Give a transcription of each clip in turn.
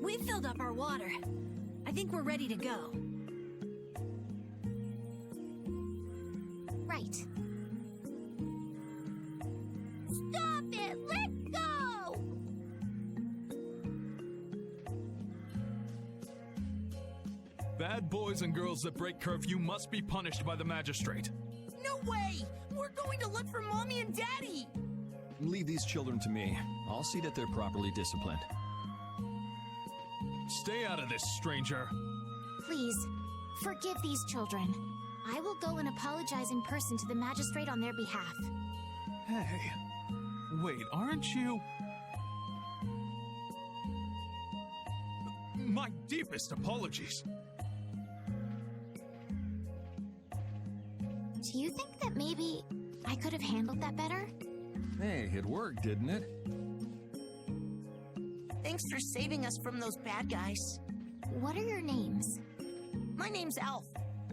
We've filled up our water. I think we're ready to go. Right. Stop it! Let go! Bad boys and girls that break curfew must be punished by the magistrate. No way! We're going to look for Mommy and Daddy! Leave these children to me. I'll see that they're properly disciplined. Stay out of this, stranger. Please, forgive these children. I will go and apologize in person to the magistrate on their behalf. Hey, wait, aren't you? My deepest apologies. Do you think that maybe I could have handled that better? Hey, it worked, didn't it? Thanks for saving us from those bad guys. What are your names? My name's Alf.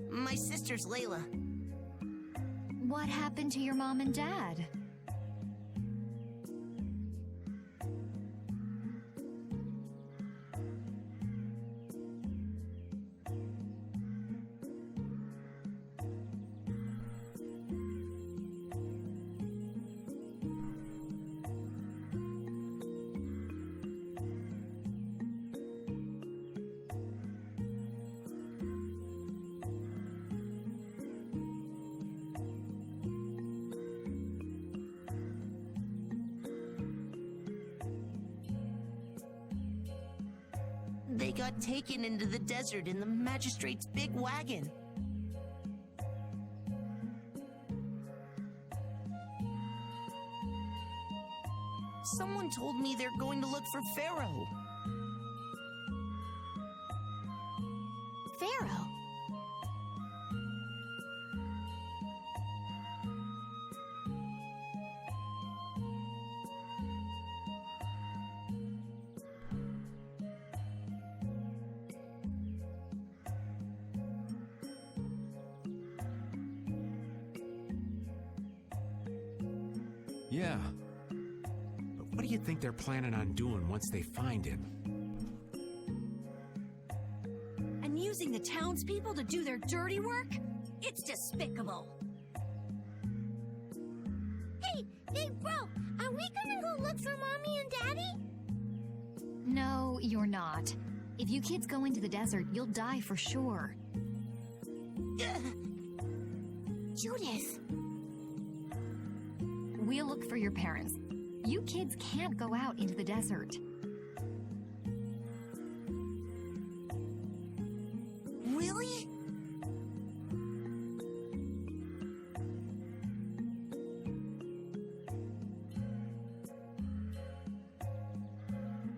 My sister's Layla. What happened to your mom and dad? They got taken into the desert in the magistrate's big wagon. Someone told me they're going to look for Pharaoh. Pharaoh. Yeah. But what do you think they're planning on doing once they find him? And using the townspeople to do their dirty work? It's despicable. Hey, bro, are we gonna go look for Mommy and Daddy? No, you're not. If you kids go into the desert, you'll die for sure. Judith. We'll look for your parents. You kids can't go out into the desert. Really?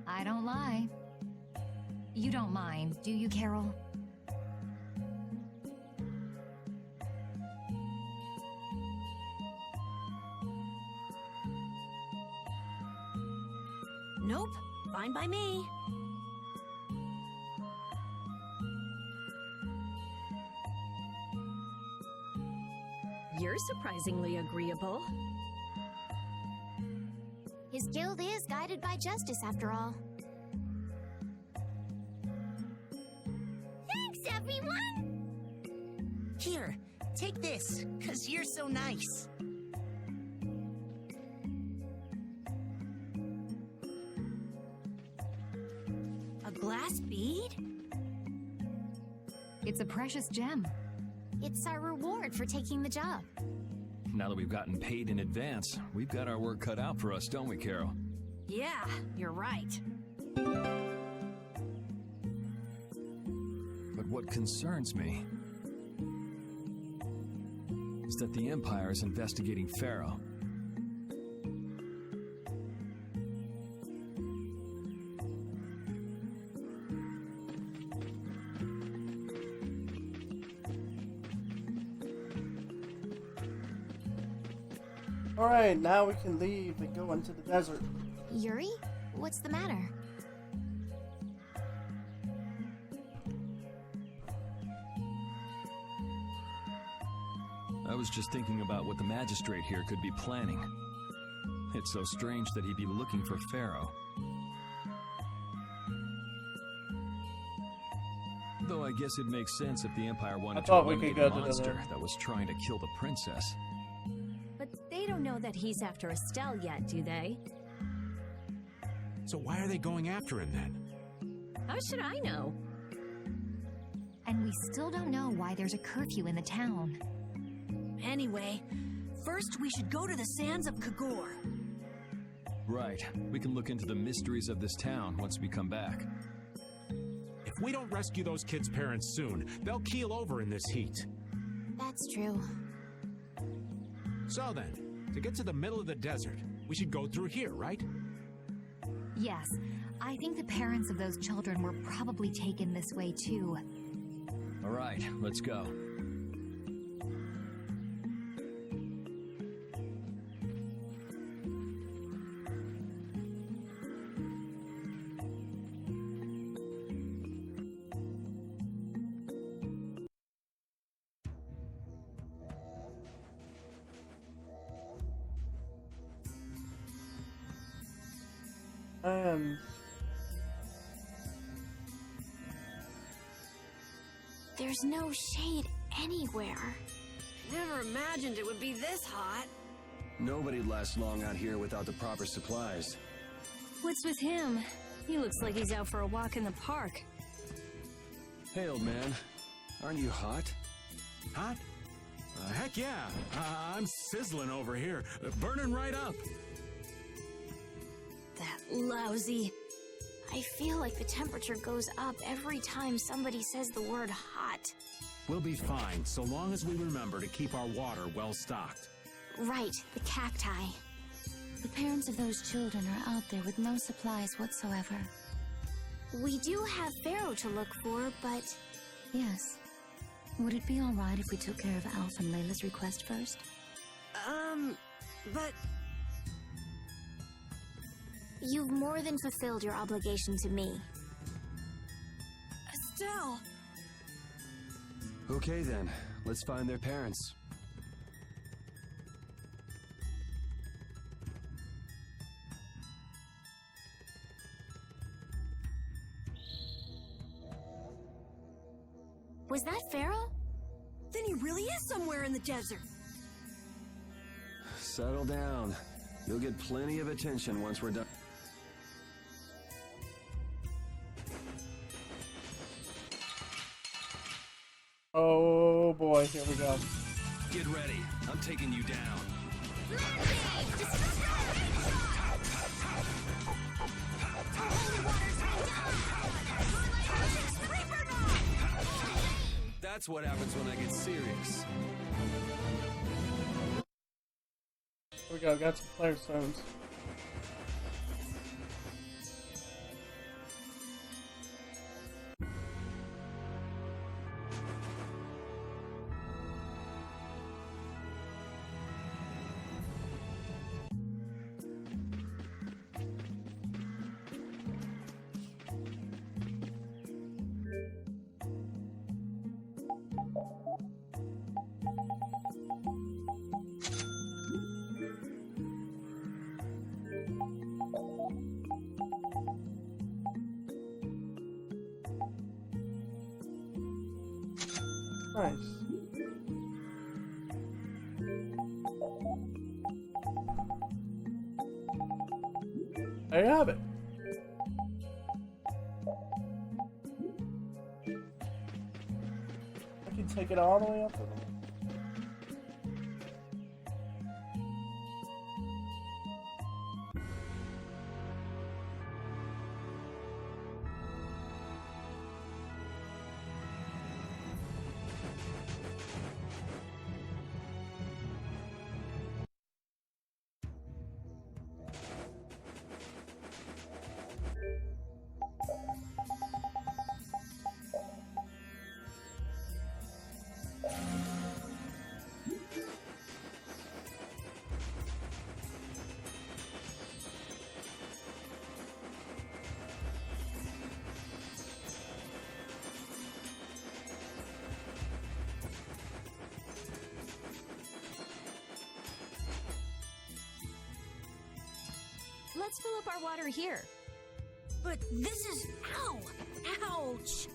I don't lie. You don't mind, do you, Carol? Nope, fine by me. You're surprisingly agreeable. His guild is guided by justice, after all. Thanks, everyone! Here, take this, 'cause you're so nice. A glass bead? It's a precious gem. It's our reward for taking the job. Now that we've gotten paid in advance, we've got our work cut out for us, don't we, Carol? Yeah, you're right. But what concerns me is that the Empire is investigating Pharaoh. Alright, now we can leave and go into the desert. Yuri? What's the matter? I was just thinking about what the magistrate here could be planning. It's so strange that he'd be looking for Pharaoh. Though I guess it makes sense if the Empire wanted to thought we eliminate could a go to the monster other. that was trying to kill the princess. But they don't know that he's after Estelle yet, do they? So why are they going after him then? How should I know? And we still don't know why there's a curfew in the town. Anyway, first we should go to the sands of Kagor. Right. We can look into the mysteries of this town once we come back. If we don't rescue those kids' parents soon, they'll keel over in this heat. That's true. So then, to get to the middle of the desert, we should go through here, right? Yes, I think the parents of those children were probably taken this way too. All right, let's go. There's no shade anywhere. Never imagined it would be this hot. Nobody'd last long out here without the proper supplies. What's with him? He looks like he's out for a walk in the park. Hey, old man. Aren't you hot? Hot? Heck yeah. I'm sizzling over here. Burning right up. That lousy. I feel like the temperature goes up every time somebody says the word hot. We'll be fine, so long as we remember to keep our water well stocked. Right, the cacti. The parents of those children are out there with no supplies whatsoever. We do have Pharaoh to look for, but... Yes. Would it be alright if we took care of Alf and Layla's request first? But... You've more than fulfilled your obligation to me. Estelle! Okay then, let's find their parents. Was that Pharaoh? Then he really is somewhere in the desert. Settle down. You'll get plenty of attention once we're done. Oh boy, here we go. Get ready. I'm taking you down. That's what happens when I get serious. Here we go, got some player stones. Nice. There you have it. I can take it all the way up to them. Let's fill up our water here. But this is... Ow! Ouch!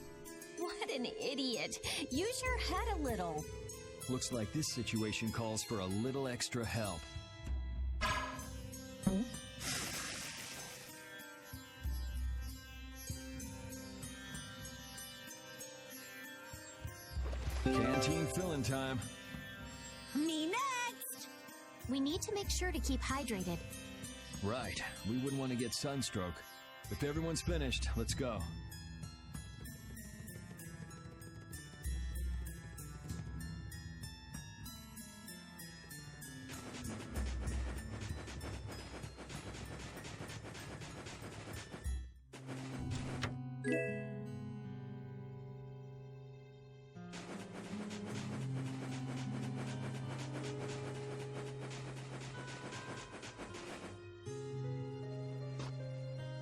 What What an idiot. Use your head a little. Looks like this situation calls for a little extra help. Canteen filling time. Me next! We need to make sure to keep hydrated. Right. We wouldn't want to get sunstroke. If everyone's finished, let's go.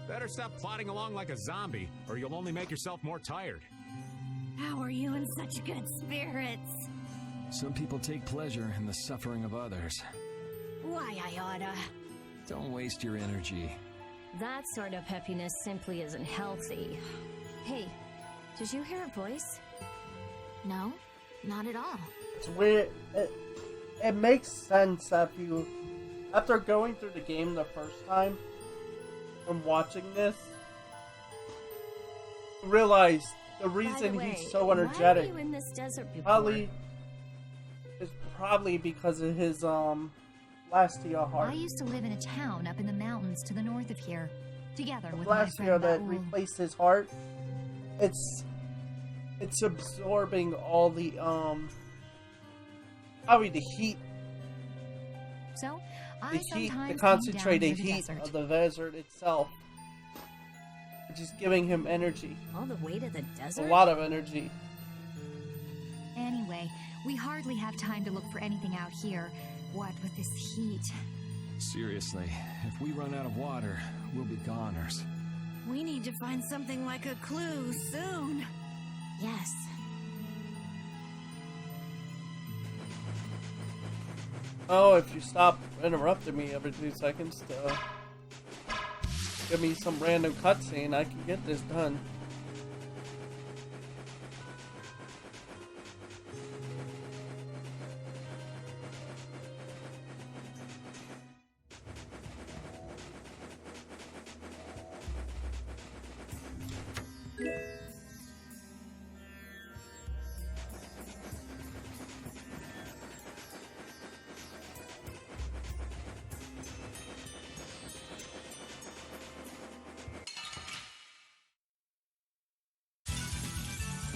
Better stop plodding along like a zombie, or you'll only make yourself more tired. How are you in such good spirits? Some people take pleasure in the suffering of others. Why, I oughta. Don't waste your energy. That sort of peppiness simply isn't healthy. Hey, did you hear a voice? No, not at all. It's weird. It makes sense if you, after going through the game the first time and watching this, you realize the reason By the way, he's so why are energetic you in this desert before? probably is because of his Lastia heart. I used to live in a town up in the mountains to the north of here, together with my Lastia friend that Raoul. replaced his heart. It's absorbing all the probably the heat, So, I the sometimes concentrated came down heat to the desert. of the desert itself, which is giving him energy, All the way to the a desert? lot of energy. Anyway, we hardly have time to look for anything out here. What with this heat? Seriously, if we run out of water, we'll be goners. We need to find something like a clue soon. Yes. Oh, if you stop interrupting me every 2 seconds to give me some random cutscene, I can get this done.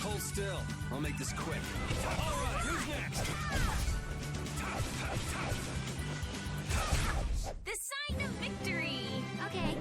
Hold still. I'll make this quick. All right, who's next? The sign of victory! Okay.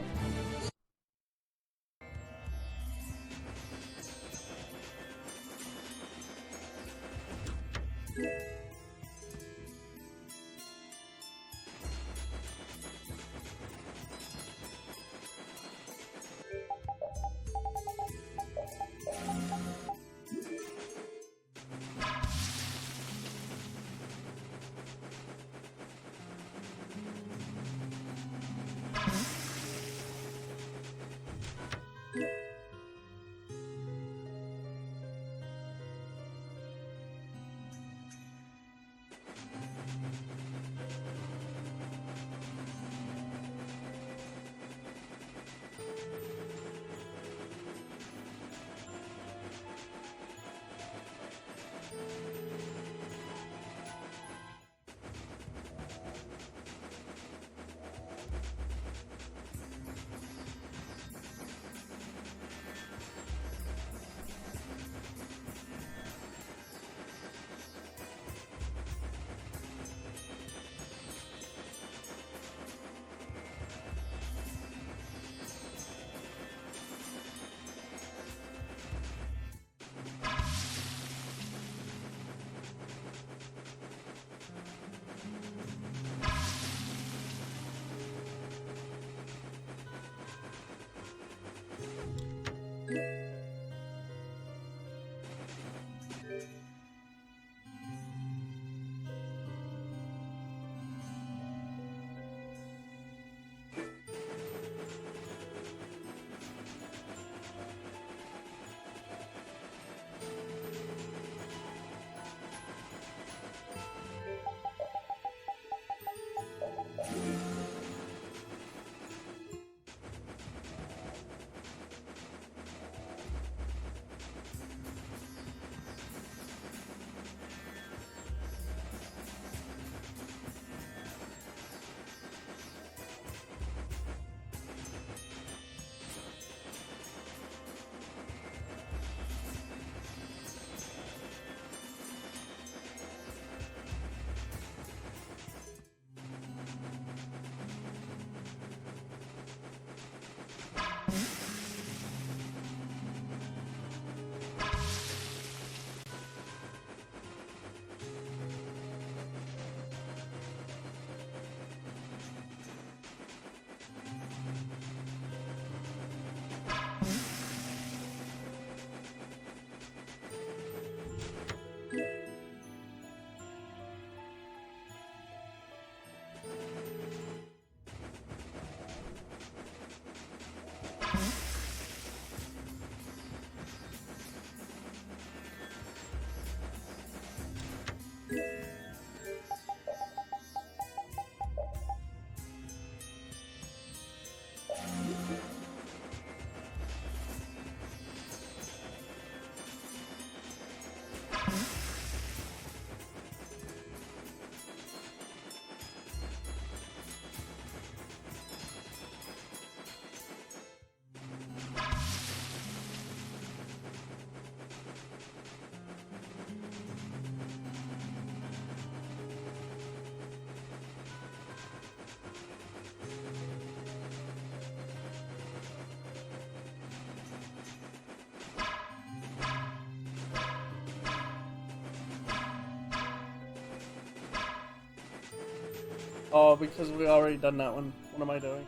Oh, because we already done that one. What am I doing?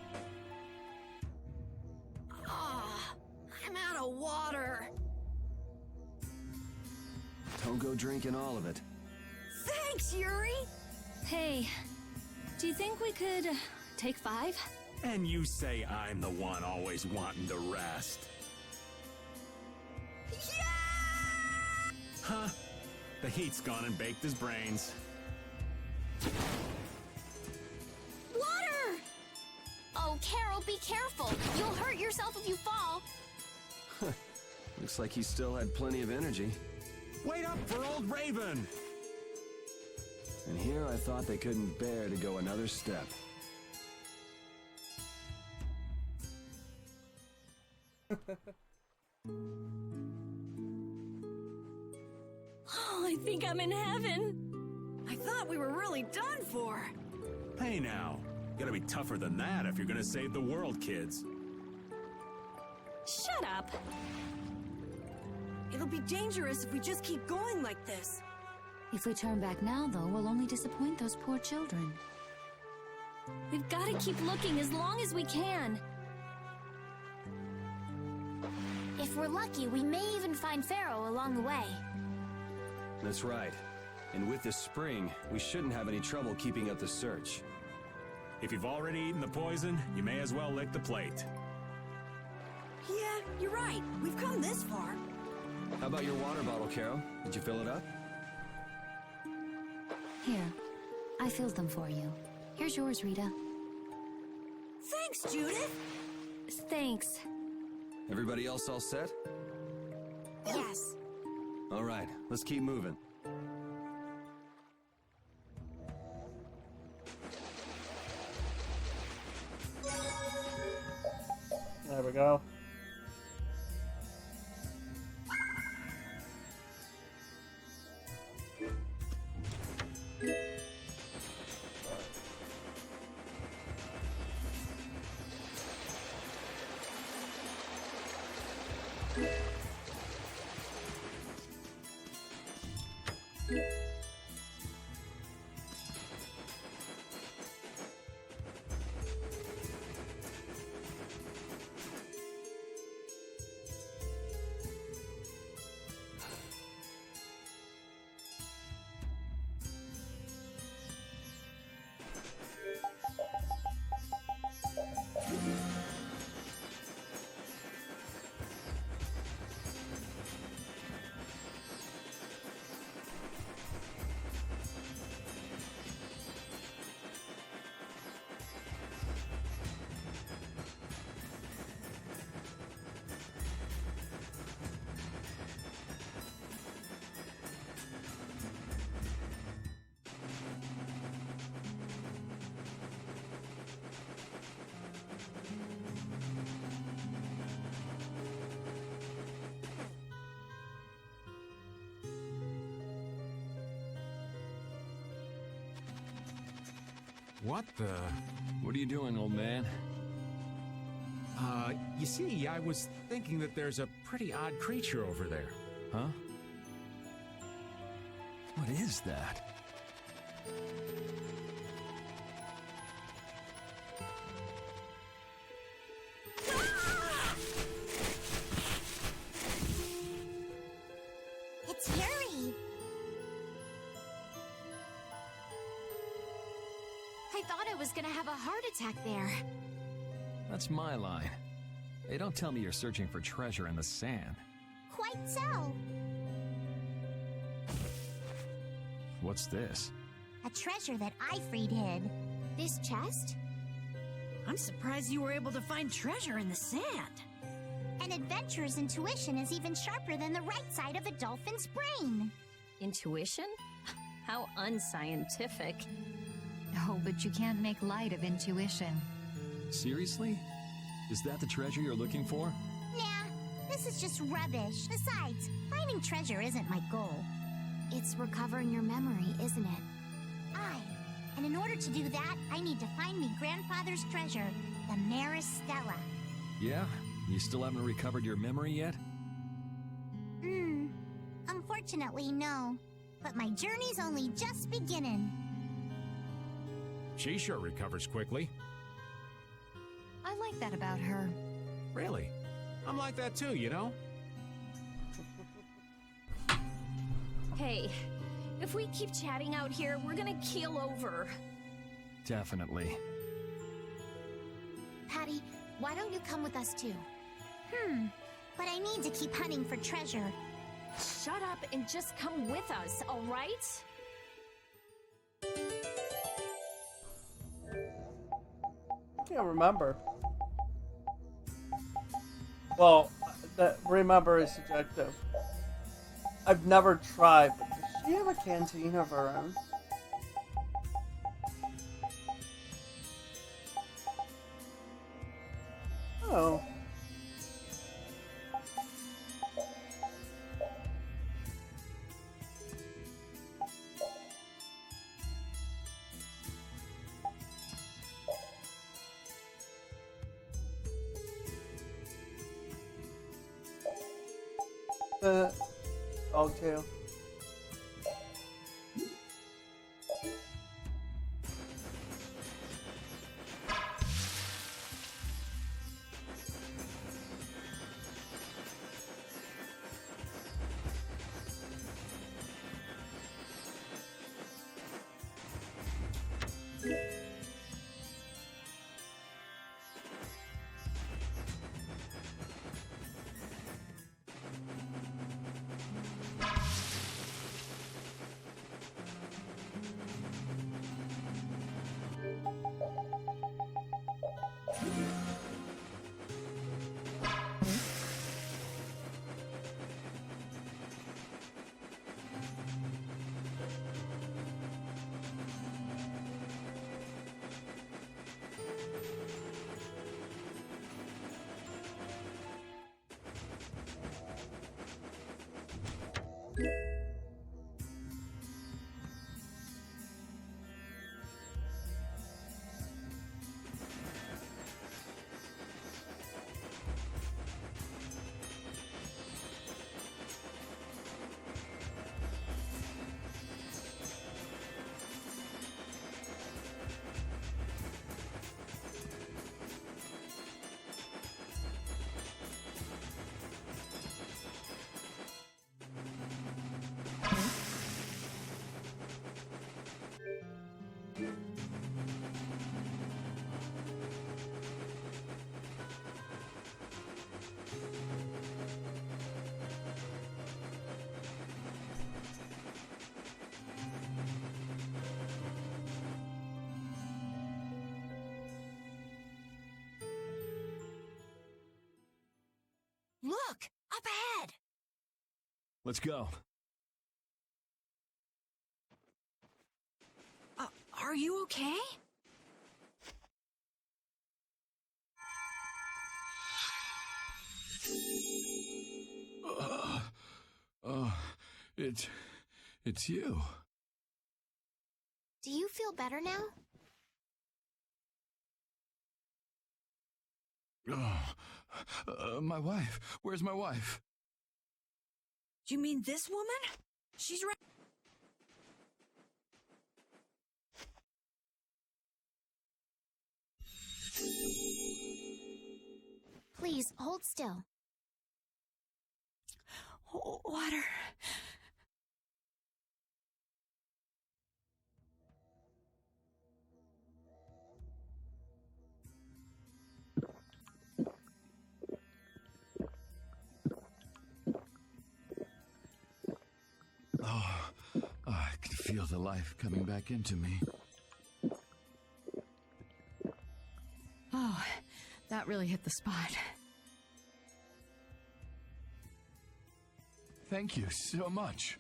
Ah, I'm out of water. Don't go drinking all of it. Thanks, Yuri. Hey, do you think we could take 5? And you say I'm the one always wanting to rest. Yeah! Huh? The heat's gone and baked his brains. Water! Oh, Carol, be careful. You'll hurt yourself if you fall. Looks like he still had plenty of energy. Wait up for old Raven! And here I thought they couldn't bear to go another step. Oh, I think I'm in heaven. I thought we were really done for. Hey now, gotta be tougher than that if you're gonna save the world, kids. Shut up. It'll be dangerous if we just keep going like this. If we turn back now, though, we'll only disappoint those poor children. We've got to keep looking as long as we can. If we're lucky, we may even find Pharaoh along the way. That's right. And with this spring, we shouldn't have any trouble keeping up the search. If you've already eaten the poison, you may as well lick the plate. Yeah, you're right. We've come this far. How about your water bottle, Carol? Did you fill it up? Here, I filled them for you. Here's yours, Rita. Thanks, Judith. Thanks. Everybody else all set? Yes. All right, let's keep moving. There we go. What the? What are you doing, old man? You see, I was thinking that there's a pretty odd creature over there. Huh? What is that? It's Yuri. I thought I was gonna have a heart attack there. That's my line. Hey, don't tell me you're searching for treasure in the sand. Quite so. What's this? A treasure that I freed hid. This chest? I'm surprised you were able to find treasure in the sand. An adventurer's intuition is even sharper than the right side of a dolphin's brain. Intuition? How unscientific. Oh, but you can't make light of intuition. Seriously? Is that the treasure you're looking for? Nah, this is just rubbish. Besides, finding treasure isn't my goal. It's recovering your memory, isn't it? And in order to do that, I need to find me grandfather's treasure, the Maristella. Yeah? You still haven't recovered your memory yet? Unfortunately, no. But my journey's only just beginning. She sure recovers quickly. I like that about her. Really? I'm like that too, you know? Hey, if we keep chatting out here, we're gonna keel over. Definitely. Patty, why don't you come with us too? But I need to keep hunting for treasure. Shut up and just come with us, alright? I can't remember. Well, that remember is subjective. I've never tried, but does she have a canteen of her own? Oh. Dog tail. Look! Up ahead! Let's go. Are you okay? It's you. Do you feel better now? My wife. Where's my wife? Do you mean this woman? She's right. Please, hold still. Water. I can feel the life coming back into me. Oh, that really hit the spot. Thank you so much.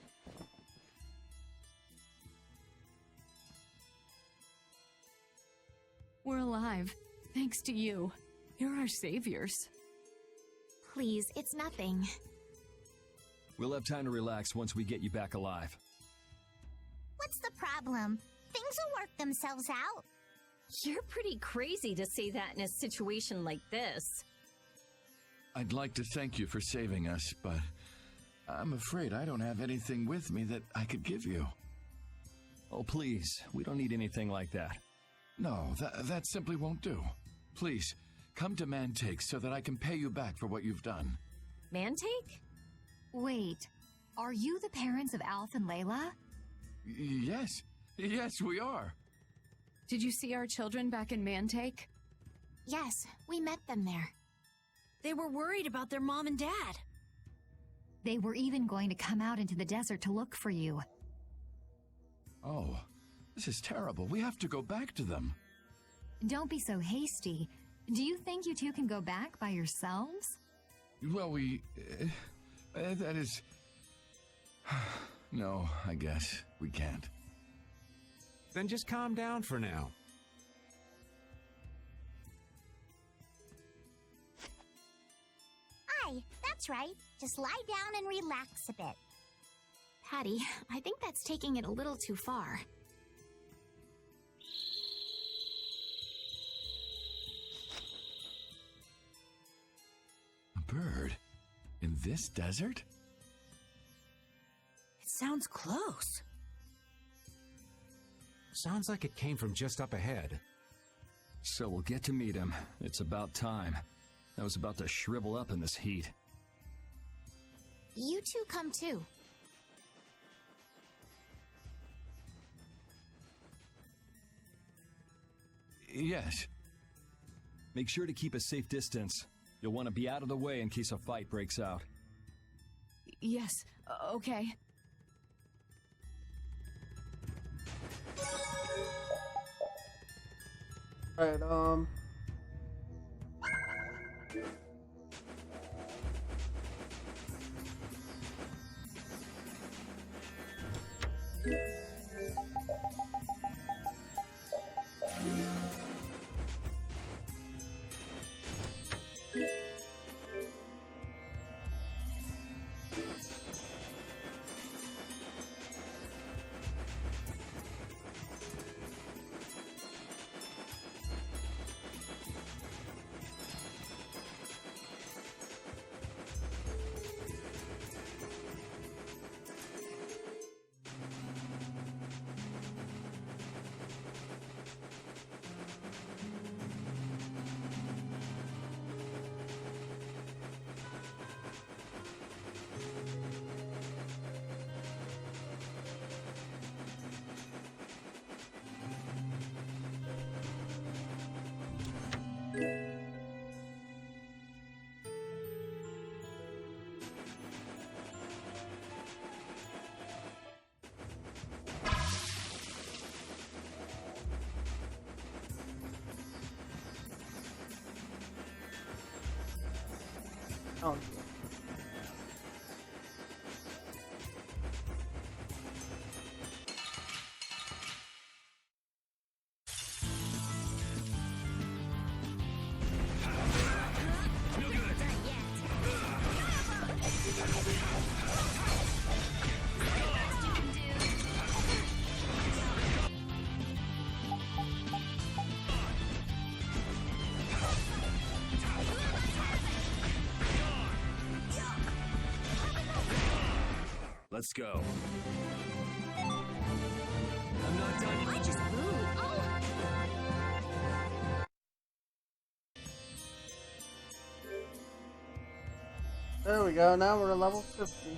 We're alive, thanks to you. You're our saviors. Please, it's nothing. We'll have time to relax once we get you back alive. What's the problem? Things will work themselves out. You're pretty crazy to say that in a situation like this. I'd like to thank you for saving us, but I'm afraid I don't have anything with me that I could give you. Oh, please, we don't need anything like that. No, that simply won't do. Please, come to Mantake so that I can pay you back for what you've done. Mantake? Wait, are you the parents of Alf and Layla? Yes, we are. Did you see our children back in Mantake? Yes, we met them there. They were worried about their mom and dad. They were even going to come out into the desert to look for you. Oh, this is terrible. We have to go back to them. Don't be so hasty. Do you think you two can go back by yourselves? Well, that is... No, I guess we can't. Then just calm down for now. Aye, that's right. Just lie down and relax a bit. Patty, I think that's taking it a little too far. A bird? In this desert? It sounds close. Sounds like it came from just up ahead. So we'll get to meet him. It's about time. I was about to shrivel up in this heat. You two come too. Yes. Make sure to keep a safe distance. You'll want to be out of the way in case a fight breaks out. Yes, okay. Alright, oh. Let's go. I'm not done. I just moved. Oh! There we go, now we're at level 50.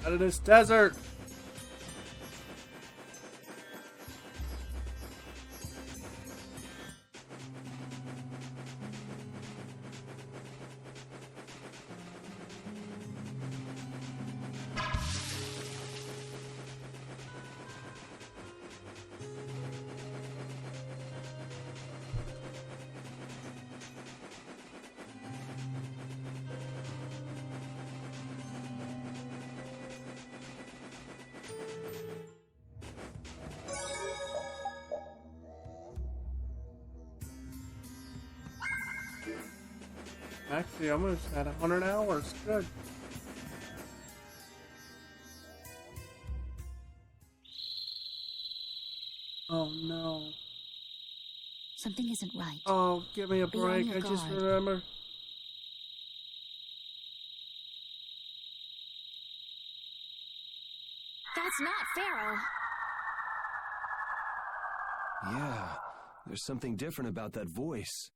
Out of this desert! Actually, almost at 100 hours. Good. Something isn't right. Oh, give me a Be on break. your I just guard. remember. That's not Pharaoh. Yeah, there's something different about that voice.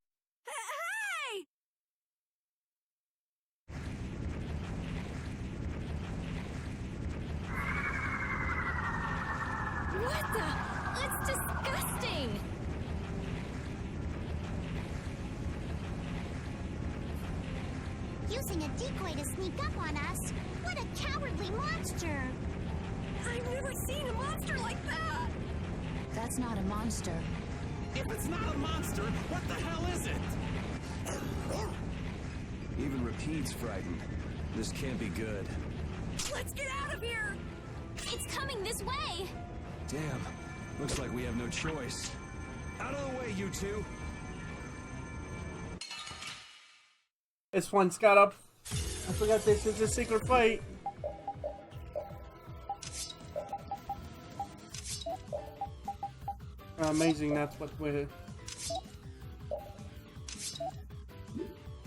Hey! What the? It's disgusting! Using a decoy to sneak up on us? What a cowardly monster! I've never seen a monster like that! That's not a monster. If it's not a monster, what the hell is it? Even Repeat's frightened. This can't be good. Let's get out of here! It's coming this way! Damn, looks like we have no choice. Out of the way, you two! This one's got up. I forgot this is a secret fight. Amazing, that's what we're.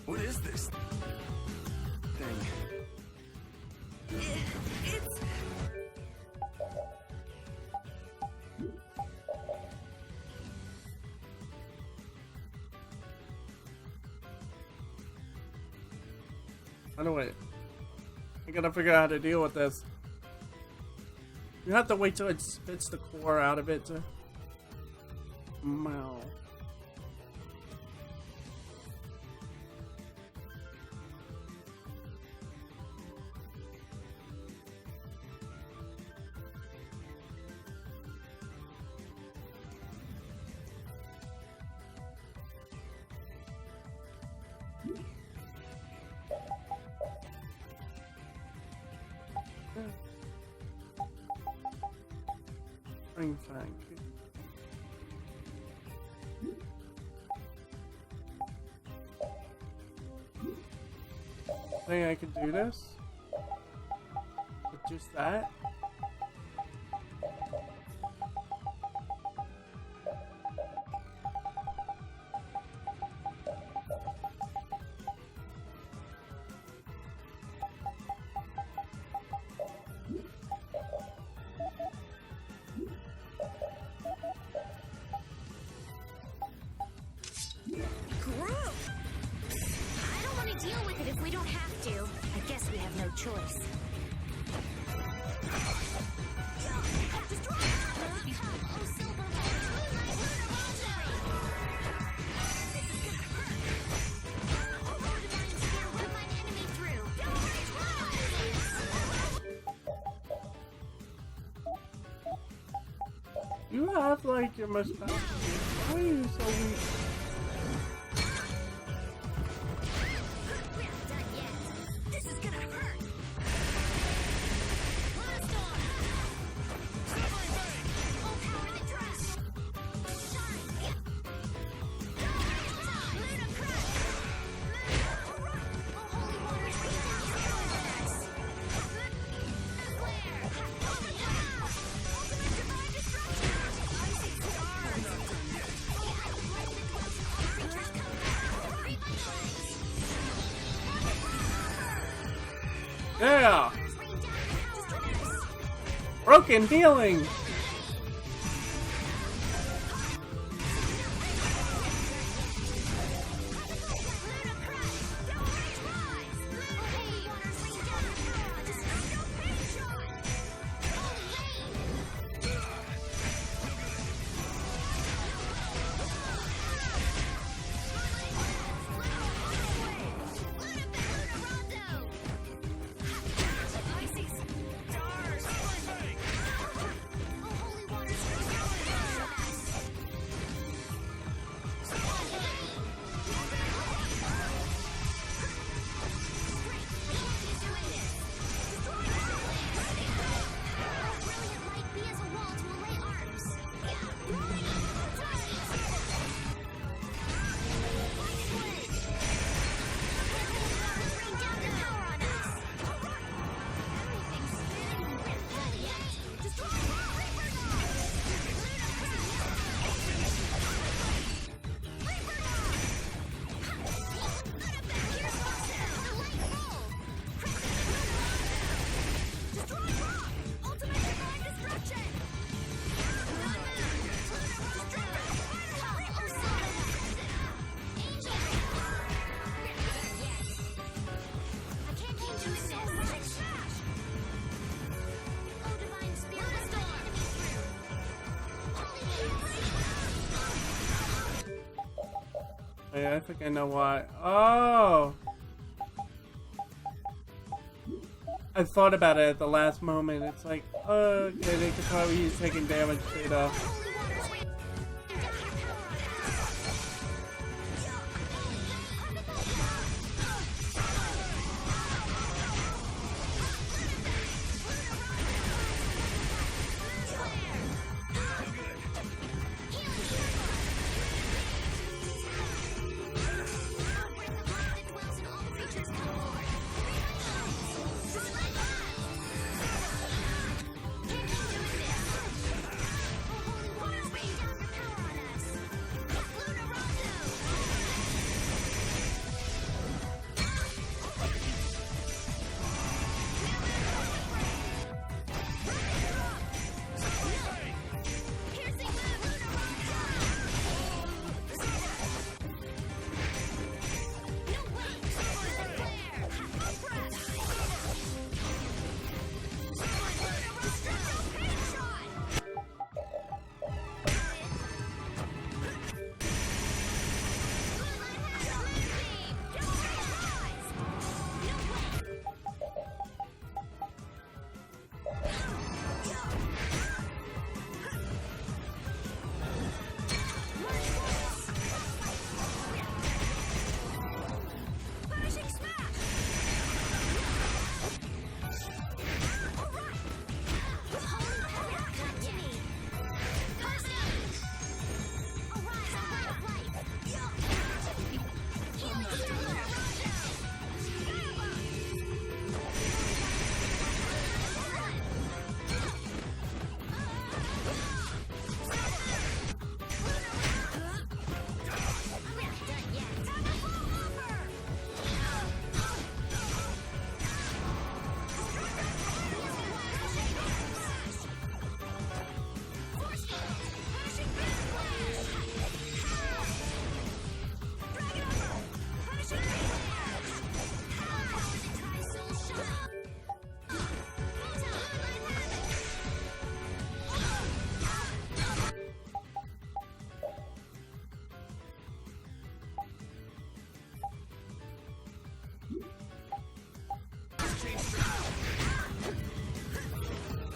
What is this thing? It's... Anyway, I gotta figure out how to deal with this. You have to wait till it spits the core out of it to. Wow. Ring fang. Think I can do this? With just that? I don't want to deal with it if we don't have to. I guess we have no choice. You have like your mustache. Why are you so weak? This is gonna hurt! Yeah! Broken healing! Hey, I think I know why. Oh! I thought about it at the last moment. It's like, okay, they could probably use taking damage straight up.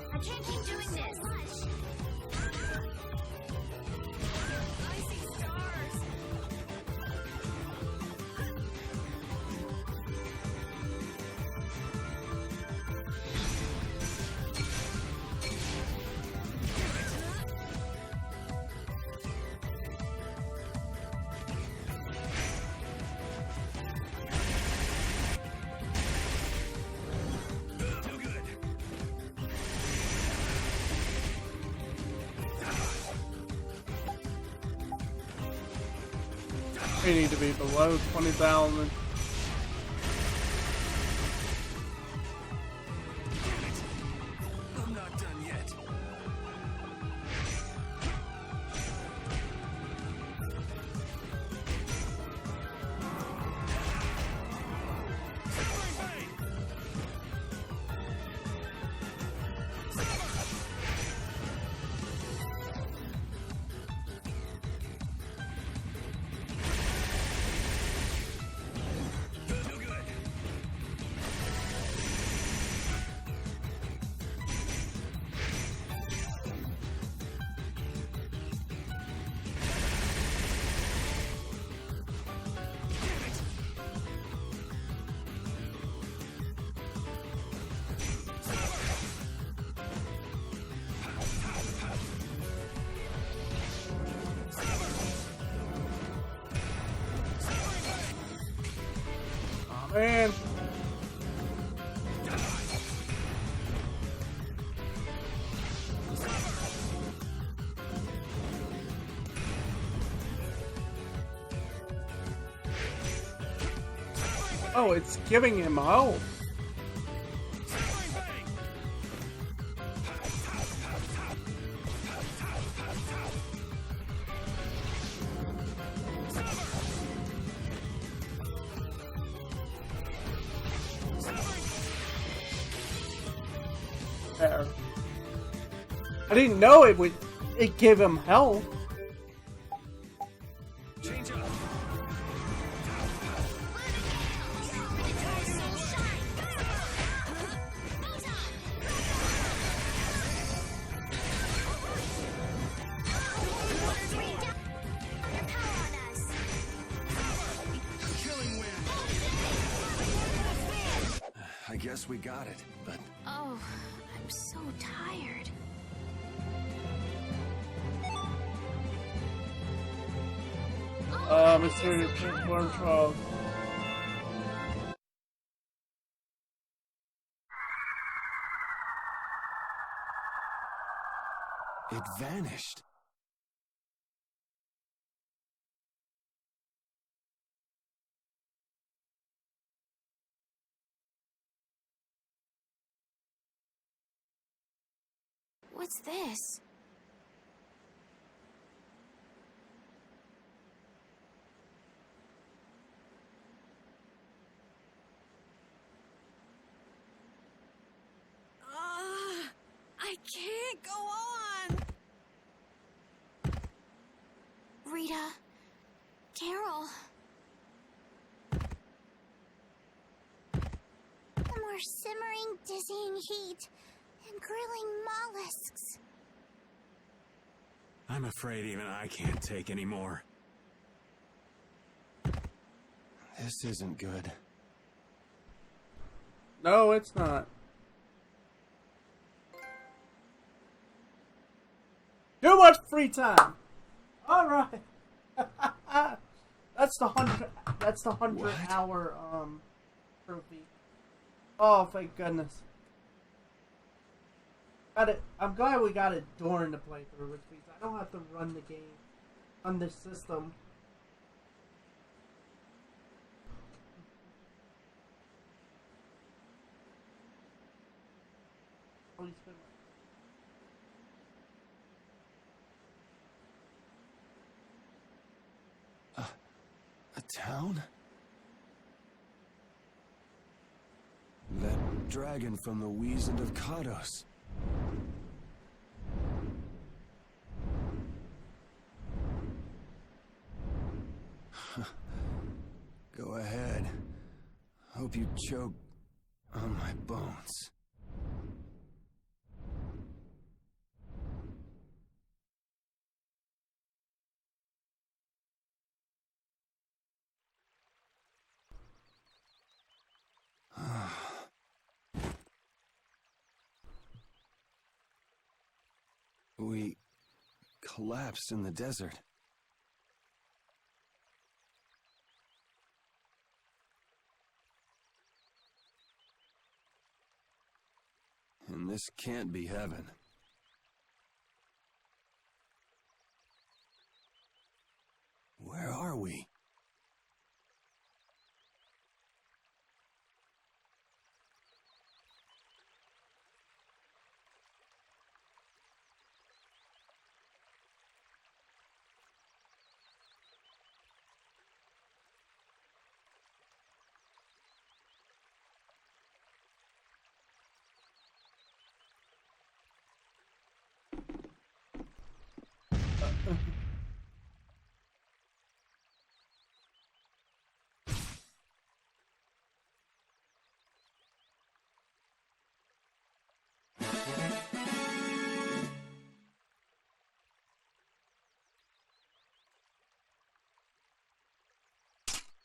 I can't keep doing this. I see stars. We need to be below 20,000. I'm not done yet. Man. Oh, it's giving him hope. There. I didn't know it would. It gave him health. Change up. I guess we got it, but... Oh, I'm so tired. Mysterious Transform Trial. It vanished. What's this? I can't go on. Rita. Carol. The more simmering, dizzying heat and grilling mollusks. I'm afraid even I can't take any more. This isn't good. No, it's not. Too much free time. All right. That's the 100. That's the 100-hour trophy. Oh, thank goodness. Got it. I'm glad we got it during the playthrough, which means I don't have to run the game on this system. A town? That dragon from the Weasand of Kados. Go ahead. Hope you choke on my bones. We collapsed in the desert. And this can't be heaven. Where are we?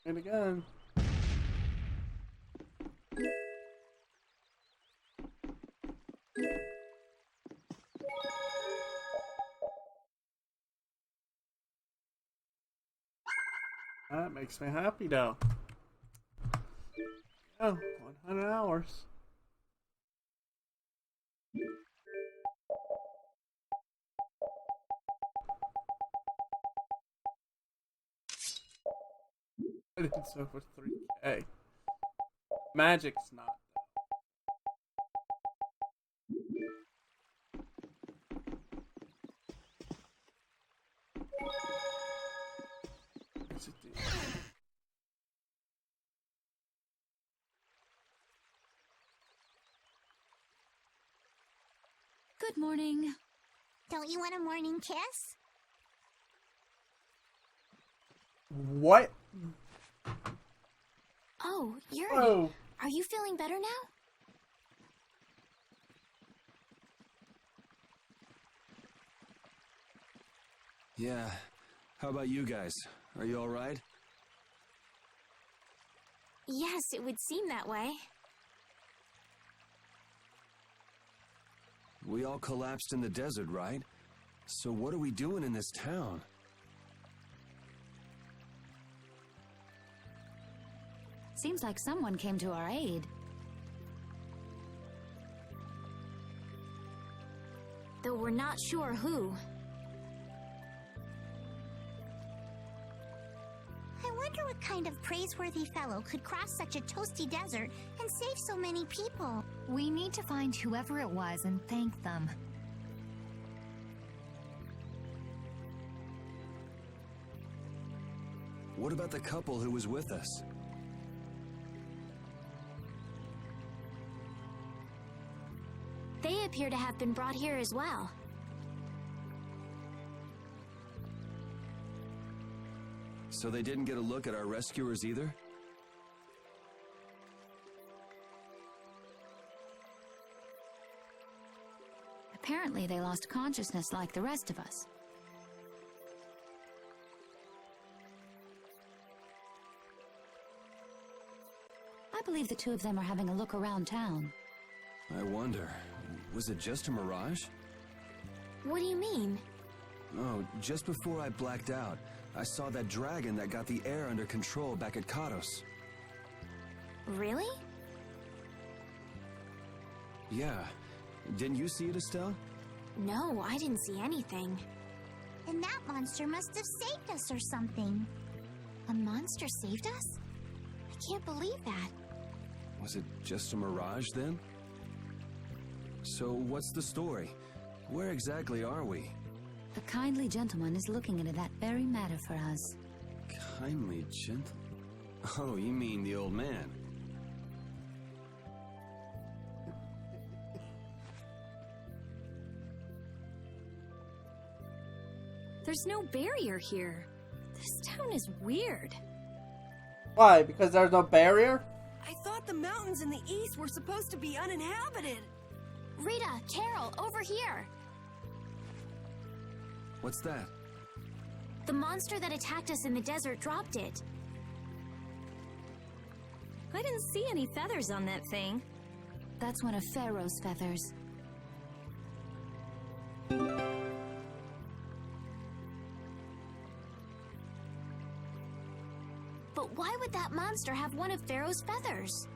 And again. That makes me happy though. Oh, 100 hours. I did so for 3K. Magic's not. What's it do? Good morning. Don't you want a morning kiss? What? Oh, Yuri. Oh. Are you feeling better now? Yeah. How about you guys? Are you alright? Yes, it would seem that way. We all collapsed in the desert, right? So what are we doing in this town? Seems like someone came to our aid. Though we're not sure who. I wonder what kind of praiseworthy fellow could cross such a toasty desert and save so many people. We need to find whoever it was and thank them. What about the couple who was with us? They appear to have been brought here as well. So they didn't get a look at our rescuers either? Apparently they lost consciousness like the rest of us. I believe the two of them are having a look around town. I wonder, was it just a mirage? What do you mean? Oh, just before I blacked out, I saw that dragon that got the air under control back at Katos. Really? Yeah. Didn't you see it, Estelle? No, I didn't see anything. And that monster must have saved us or something. A monster saved us? I can't believe that. Was it just a mirage then? So what's the story? Where exactly are we? A kindly gentleman is looking into that very matter for us. Kindly gentle? Oh, you mean the old man? There's no barrier here. This town is weird. Why? Because there's no barrier? I thought the mountains in the east were supposed to be uninhabited. Rita, Carol, over here. What's that? The monster that attacked us in the desert dropped it. I didn't see any feathers on that thing. That's one of Pharaoh's feathers. But why would that monster have one of Pharaoh's feathers?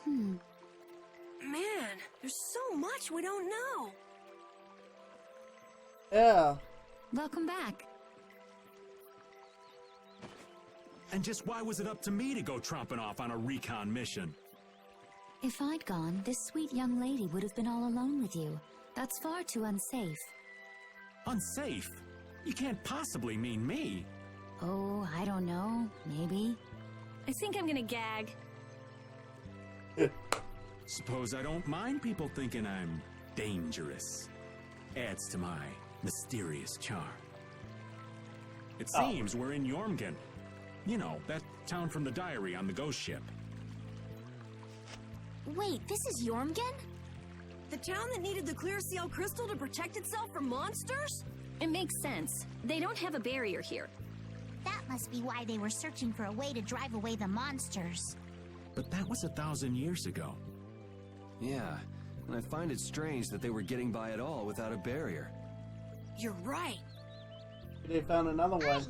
Man, there's so much we don't know. Yeah. Welcome back. And just why was it up to me to go tromping off on a recon mission? If I'd gone, this sweet young lady would have been all alone with you. That's far too unsafe. Unsafe? You can't possibly mean me. Oh, I don't know. Maybe. I think I'm gonna gag. Suppose I don't mind people thinking I'm dangerous. Adds to my mysterious charm. It seems we're in Jormungand. You know, that town from the diary on the ghost ship. Wait, this is Jormungand? The town that needed the clear seal crystal to protect itself from monsters? It makes sense. They don't have a barrier here. That must be why they were searching for a way to drive away the monsters. But that was 1,000 years ago. Yeah, and I find it strange that they were getting by at all without a barrier. You're right. They found another one.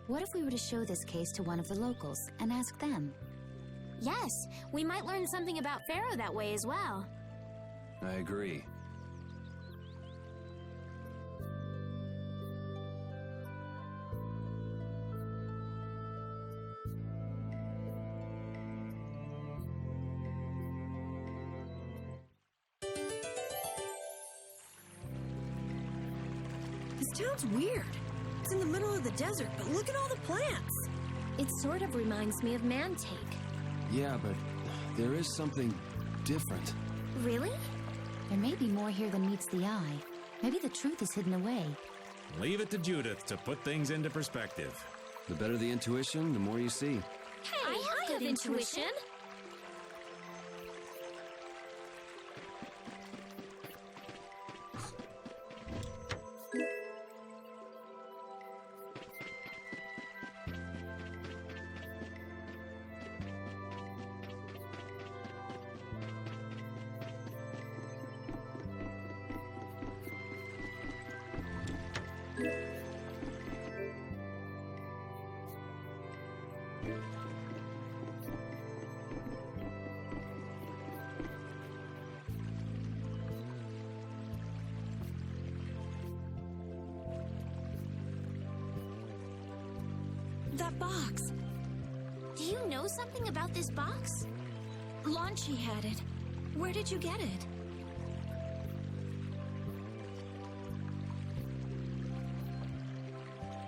What if we were to show this case to one of the locals and ask them? Yes, we might learn something about Pharaoh that way as well. I agree. This town's weird. It's in the middle of the desert, but look at all the plants. It sort of reminds me of Mantake. Yeah, but there is something different. Really? There may be more here than meets the eye. Maybe the truth is hidden away. Leave it to Judith to put things into perspective. The better the intuition, the more you see. Hey, I have intuition. That box. Do you know something about this box? Launchy had it. Where did you get it?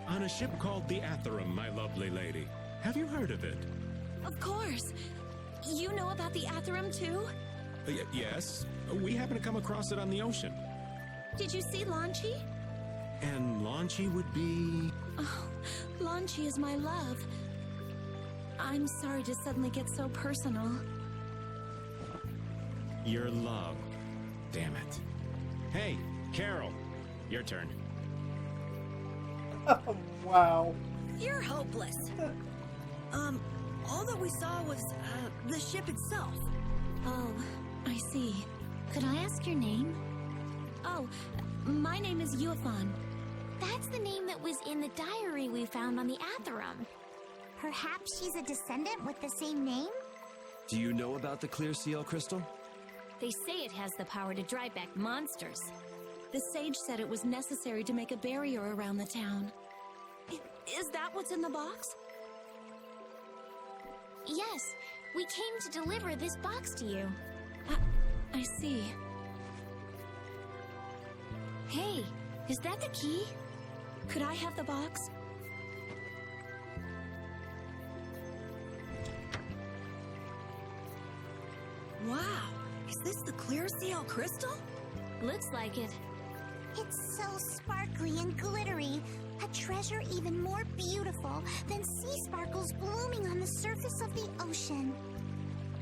On a ship called the Atherum, my lovely lady. Have you heard of it? Of course. You know about the Atherum too? Yes. We happened to come across it on the ocean. Did you see Launchy? And Launchy would be... Oh, Launchy is my love. I'm sorry to suddenly get so personal. Your love. Damn it. Hey, Carol. Your turn. Wow. You're hopeless. All that we saw was, the ship itself. Oh, I see. Could I ask your name? Oh, my name is Yuafan. That's the name that was in the diary we found on the Atherum. Perhaps she's a descendant with the same name? Do you know about the clear seal crystal? They say it has the power to drive back monsters. The sage said it was necessary to make a barrier around the town. Is that what's in the box? Yes, we came to deliver this box to you. I see. Hey, is that the key? Could I have the box? Wow, is this the clear seal crystal? Looks like it. It's so sparkly and glittery. A treasure even more beautiful than sea sparkles blooming on the surface of the ocean.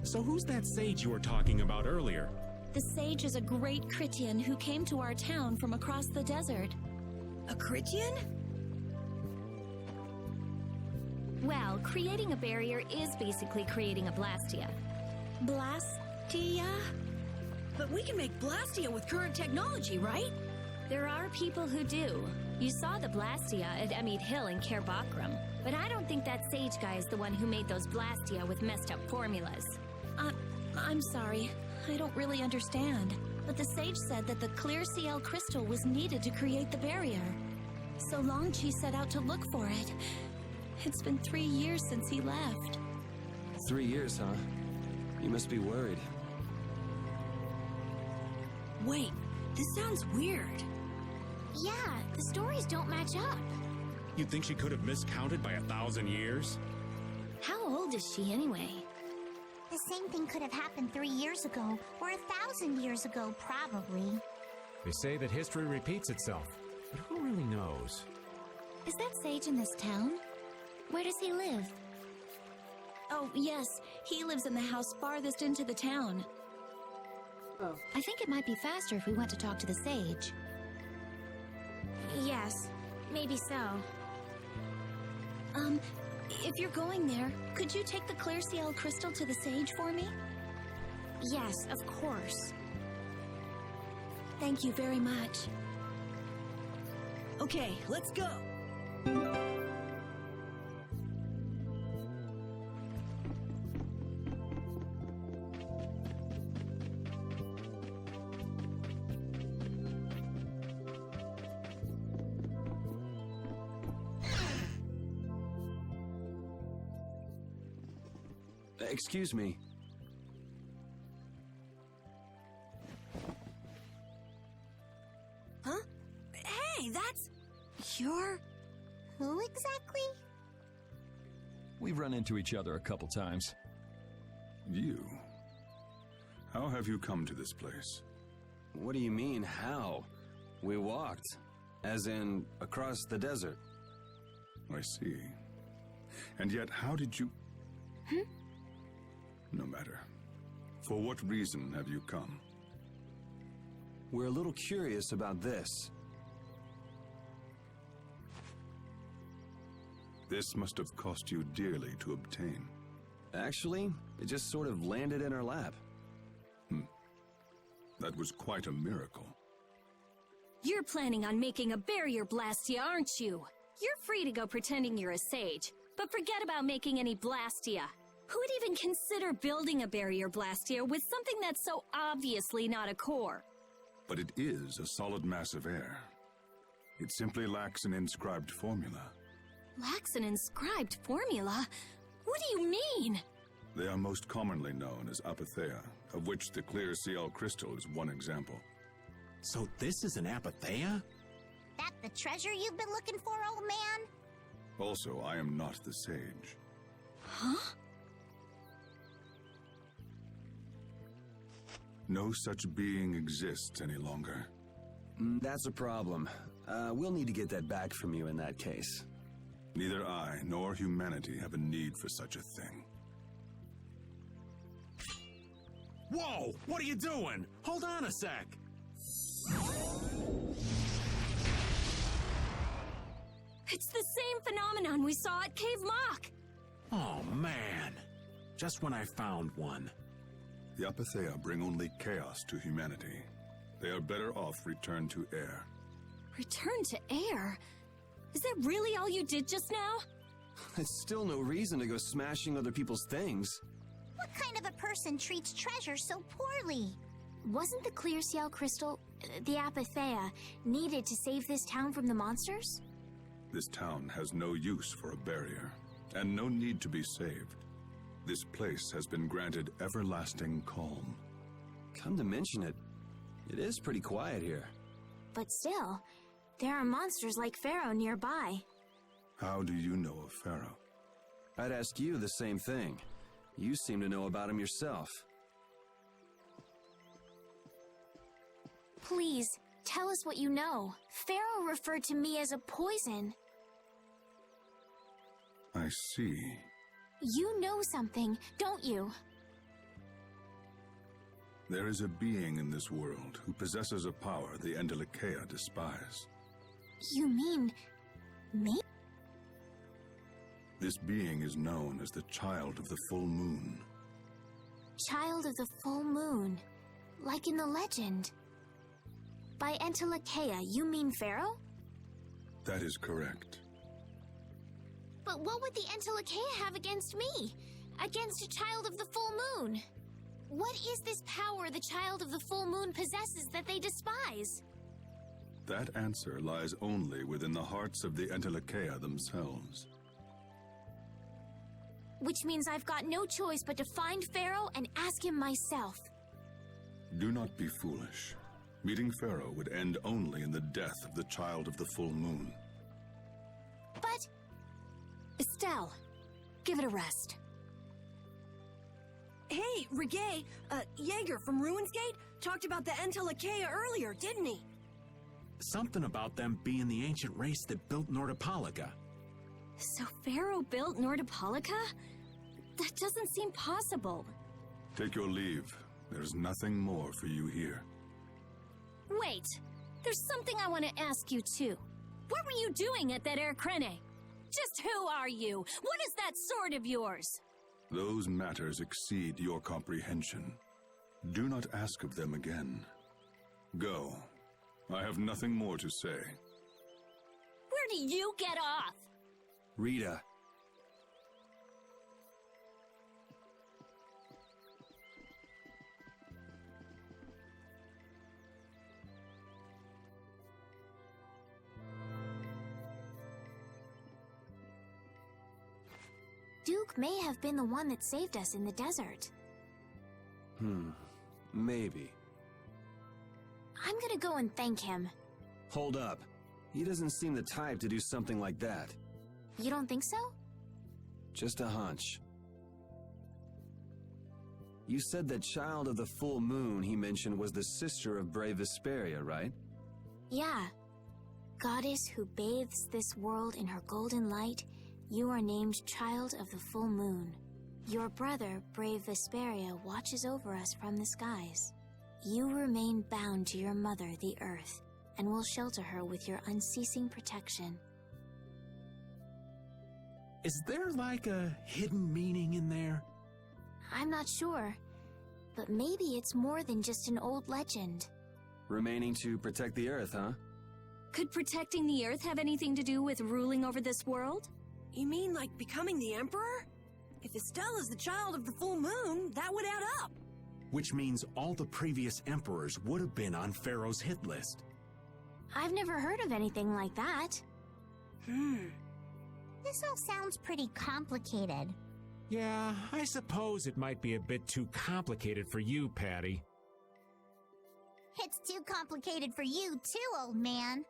So who's that sage you were talking about earlier? The sage is a great Critian who came to our town from across the desert. A Critian? Well, creating a barrier is basically creating a Blastia. Blastia? But we can make Blastia with current technology, right? There are people who do. You saw the Blastia at Emmett Hill in Cair Bakram, but I don't think that sage guy is the one who made those Blastia with messed up formulas. I'm sorry. I don't really understand. But the sage said that the clear CL crystal was needed to create the barrier. So Longchi set out to look for it. It's been 3 years since he left. 3 years, huh? You must be worried. Wait, this sounds weird. Yeah, the stories don't match up. You think she could have miscounted by 1,000 years? How old is she anyway? The same thing could have happened 3 years ago, or 1,000 years ago, probably. They say that history repeats itself, but who really knows? Is that sage in this town? Where does he live? Oh, yes. He lives in the house farthest into the town. Oh. I think it might be faster if we went to talk to the sage. Yes, maybe so. If you're going there, could you take the clear CL crystal to the sage for me? Yes, of course. Thank you very much. Okay, let's go. Excuse me. Huh? Hey, that's... You're... Who exactly? We've run into each other a couple times. You? How have you come to this place? What do you mean, how? We walked. As in, across the desert. I see. And yet, how did you... No matter. For what reason have you come? We're a little curious about this. This must have cost you dearly to obtain. Actually, it just sort of landed in our lap. That was quite a miracle. You're planning on making a barrier Blastia, aren't you? You're free to go pretending you're a sage, but forget about making any Blastia. Who would even consider building a barrier Blastia with something that's so obviously not a core? But it is a solid mass of air. It simply lacks an inscribed formula. Lacks an inscribed formula? What do you mean? They are most commonly known as apatheia, of which the clear CL crystal is one example. So this is an apatheia? That the treasure you've been looking for, old man? Also, I am not the sage. Huh? No such being exists any longer. That's a problem. We'll need to get that back from you in that case. Neither I nor humanity have a need for such a thing. Whoa! What are you doing? Hold on a sec! It's the same phenomenon we saw at Cave Mock! Oh, man. Just when I found one. The apatheia bring only chaos to humanity. They are better off returned to air. Return to air? Is that really all you did just now? It's still no reason to go smashing other people's things. What kind of a person treats treasure so poorly? Wasn't the clear CL crystal, the apatheia, needed to save this town from the monsters? This town has no use for a barrier, and no need to be saved. This place has been granted everlasting calm. Come to mention it, it is pretty quiet here. But still, there are monsters like Pharaoh nearby. How do you know of Pharaoh? I'd ask you the same thing. You seem to know about him yourself. Please, tell us what you know. Pharaoh referred to me as a poison. I see. You know something, don't you? There is a being in this world who possesses a power the Endelikeia despise. You mean... me? This being is known as the Child of the Full Moon. Child of the Full Moon. Like in the legend. By Endelikeia, you mean Pharaoh? That is correct. But what would the Endelikeia have against me? Against a Child of the Full Moon? What is this power the Child of the Full Moon possesses that they despise? That answer lies only within the hearts of the Endelikeia themselves. Which means I've got no choice but to find Pharaoh and ask him myself. Do not be foolish. Meeting Pharaoh would end only in the death of the Child of the Full Moon. But... Estelle, give it a rest. Hey, Reggae, Jaeger from Ruinsgate talked about the Endelikeia earlier, didn't he? Something about them being the ancient race that built Nordopolica. So Pharaoh built Nordopolica? That doesn't seem possible. Take your leave. There's nothing more for you here. Wait, there's something I want to ask you too. What were you doing at that Air Crene? Just who are you? What is that sword of yours? Those matters exceed your comprehension. Do not ask of them again. Go. I have nothing more to say. Where do you get off? Rita. Duke may have been the one that saved us in the desert. Maybe. I'm gonna go and thank him. Hold up. He doesn't seem the type to do something like that. You don't think so? Just a hunch. You said that Child of the Full Moon he mentioned was the sister of brave Vesperia, right? Yeah. Goddess who bathes this world in her golden light, You are named Child of the Full Moon. Your brother, brave Vesperia, watches over us from the skies. You remain bound to your mother, the Earth, and will shelter her with your unceasing protection. Is there like a hidden meaning in there? I'm not sure, but maybe it's more than just an old legend. Remaining to protect the Earth, huh? Could protecting the Earth have anything to do with ruling over this world? You mean like becoming the Emperor? If Estella's the child of the full moon, that would add up. Which means all the previous emperors would have been on Pharaoh's hit list. I've never heard of anything like that. This all sounds pretty complicated. Yeah, I suppose it might be a bit too complicated for you, Patty. It's too complicated for you too, old man.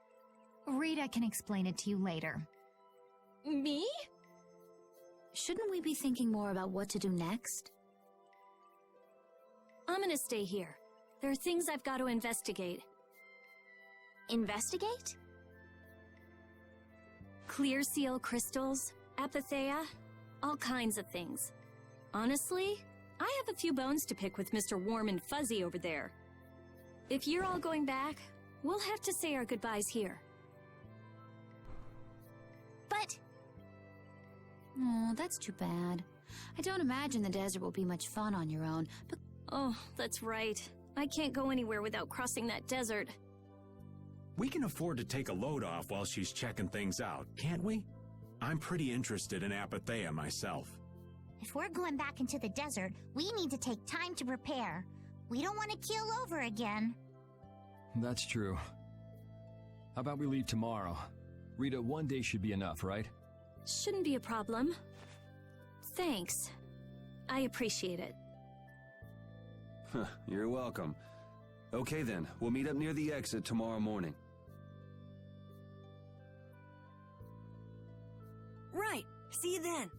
Rita can explain it to you later. Me? Shouldn't we be thinking more about what to do next? I'm gonna stay here. There are things I've got to investigate. Investigate? Clear seal crystals, apatheia, all kinds of things. Honestly, I have a few bones to pick with Mr. Warm and Fuzzy over there. If you're all going back, we'll have to say our goodbyes here. But... Oh, that's too bad. I don't imagine the desert will be much fun on your own, but... Oh, that's right. I can't go anywhere without crossing that desert. We can afford to take a load off while she's checking things out, can't we? I'm pretty interested in apatheia myself. If we're going back into the desert, we need to take time to prepare. We don't want to keel over again. That's true. How about we leave tomorrow? Rita, one day should be enough, right? Shouldn't be a problem. Thanks. I appreciate it. You're welcome. Okay then, we'll meet up near the exit tomorrow morning. Right. See you then.